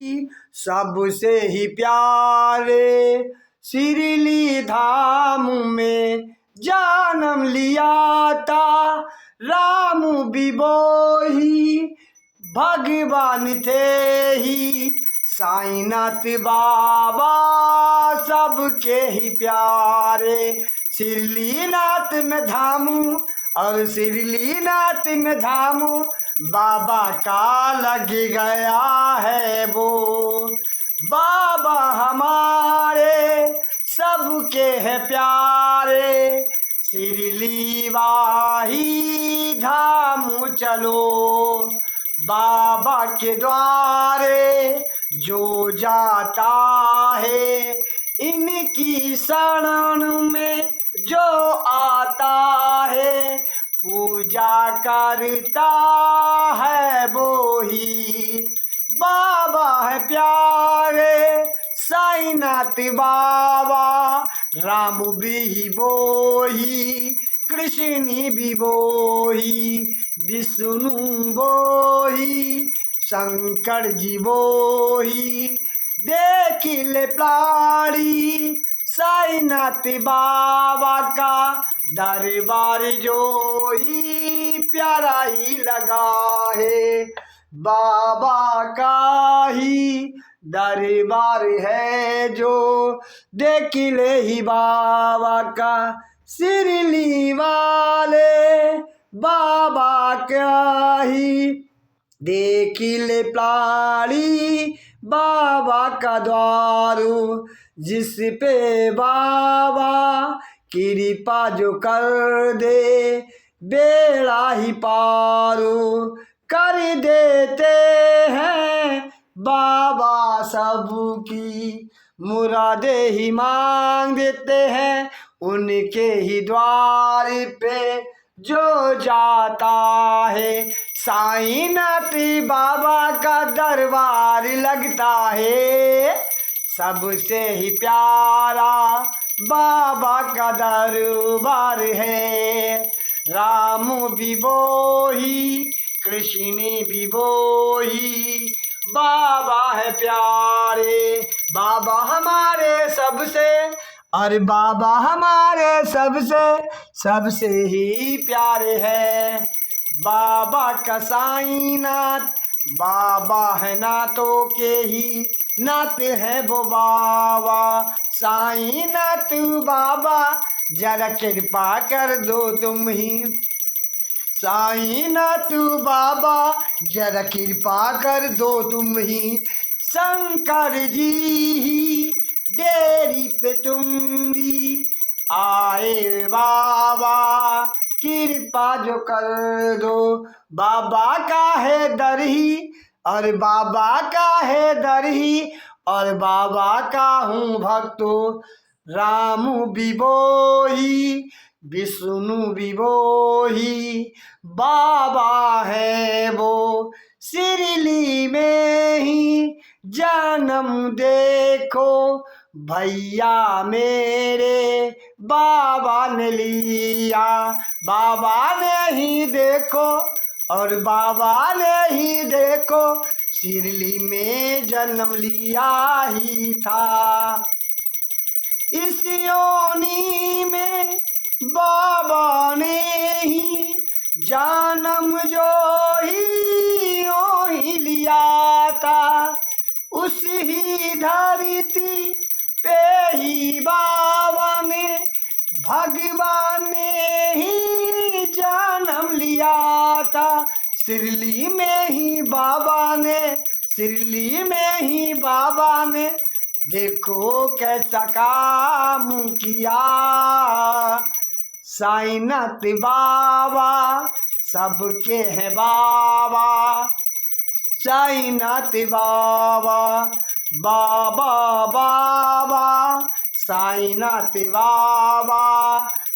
सबसे ही प्यारे सिरली धाम में जन्म लिया था राम बिबोही भगवान थे ही साईनाथ बाबा सबके ही प्यारे। सिरलीनाथ में धामू और सिरलीनाथ में धामू बाबा का लग गया है वो। बाबा हमारे सबके है प्यारे सिरली वाही धामू चलो। बाबा के द्वारे जो जाता है इनकी शरण में जो आता है पूजा करता है वो ही। बाबा है प्यारे साईनाथ बाबा राम भी बोही कृष्ण भी बोही विष्णु बोही शंकर जी बोही। देख ले प्राणी साईनाथ बाबा का दरबार जो ही प्यारा ही लगा है। बाबा का ही दरबार है जो देख ले ही बाबा का सिरली वाले बाबा का ही देख ले प्राणी बाबा का द्वारू जिस पे बाबा कृपा जो कर दे बेड़ा ही पारू कर देते हैं बाबा सबकी मुरादे ही मांग देते हैं उनके ही द्वार पे जो जाता है। साईनाथ बाबा का दरबार लगता है सबसे ही प्यारा बाबा का दरबार है। राम भी बोही कृष्ण भी बोही बाबा है प्यारे। बाबा हमारे सबसे अरे बाबा हमारे सबसे ही प्यारे है। बाबा का साईनाथ बाबा है नातों के ही नात है वो बाबा। साईनाथ बाबा जरा कृपा कर दो तुम ही साईनाथ बाबा जरा कृपा कर दो तुम ही। शंकर जी ही डेरी पे तुम भी आए बाबा कृपा जो कर दो। बाबा का है दर ही और बाबा का है दर ही और बाबा का हूँ भक्तो। राम भी बोही विष्णु भी बोही बाबा है वो। सिरली में ही जन्म देखो भैया मेरे बाबा ने लिया। बाबा ने ही देखो और बाबा ने ही देखो सिरली में जन्म लिया ही था। इस योनि में बाबा ने ही जन्म जो ही लिया था। उस ही धरती पे ही बाबा ने भगवान ने ही जन्म लिया था। सिरली में ही बाबा ने देखो कैसा काम किया। साईनाथ बाबा सबके हैं बाबा। साईनाथ बाबा बाबा बाबा साईनाथ बाबा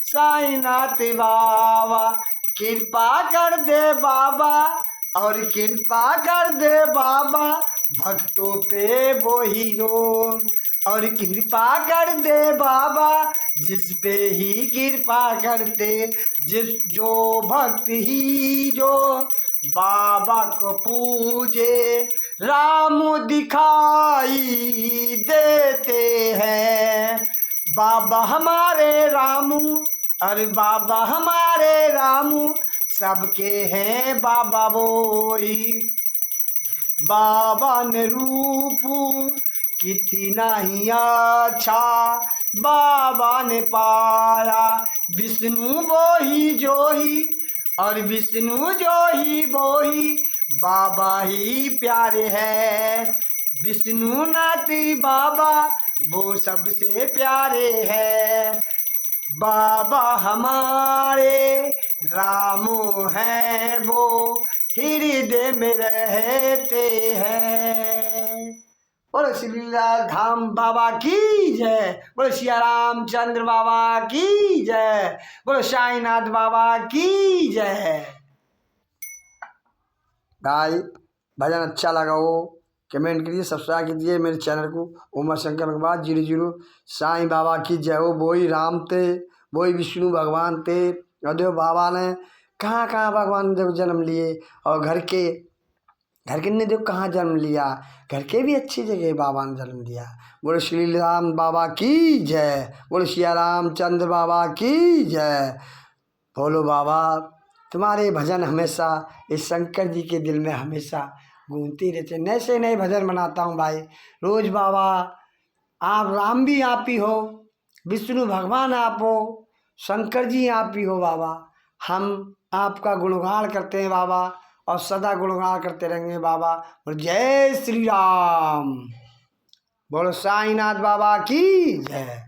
साईनाथ बाबा कृपा कर दे बाबा और कृपा कर दे बाबा भक्तों पे वो ही रोम। और कृपा कर दे बाबा जिस पे ही कृपा करते जिस जो भक्त ही जो बाबा को पूजे राम दिखाई देते हैं। बाबा हमारे रामू, अरे बाबा हमारे रामू, सबके हैं बाबा वही। बाबा ने रूप कितना ही अच्छा बाबा ने पाया। विष्णु वो ही जो ही, और विष्णु जो ही वो ही, बाबा ही प्यारे है। विष्णुनाथ बाबा वो सबसे प्यारे है। बाबा हमारे रामो हैं वो, हृदय में रहते हैं। बोलो श्री लाल धाम बाबा की जय। बोलो सिया रामचंद्र बाबा की जय। बोलो साईनाथ बाबा की जय। भाई भजन अच्छा लगा हो कमेंट कीजिए, सब्सक्राइब कीजिए मेरे चैनल को। उमा शंकर के बाद 00। साईं बाबा की जय हो। वही राम थे, वही विष्णु भगवान थे। और देखो बाबा ने कहाँ कहाँ भगवान ने देखो जन्म लिए, और घर के ने देखो कहाँ जन्म लिया। घर के भी अच्छी जगह बाबा ने जन्म लिया। बोलो श्री राम बाबा की जय। बोलो सिया रामचंद्र बाबा की जय। बोलो बाबा तुम्हारे भजन हमेशा इस शंकर जी के दिल में हमेशा गूंजते रहते। नए से नए भजन बनाता हूँ भाई रोज। बाबा आप राम भी आप ही हो, विष्णु भगवान आप हो, शंकर जी आप ही हो बाबा। हम आपका गुणगान करते हैं बाबा, और सदा गुणगान करते रहेंगे बाबा। और जय श्री राम। बोलो साईनाथ बाबा की जय।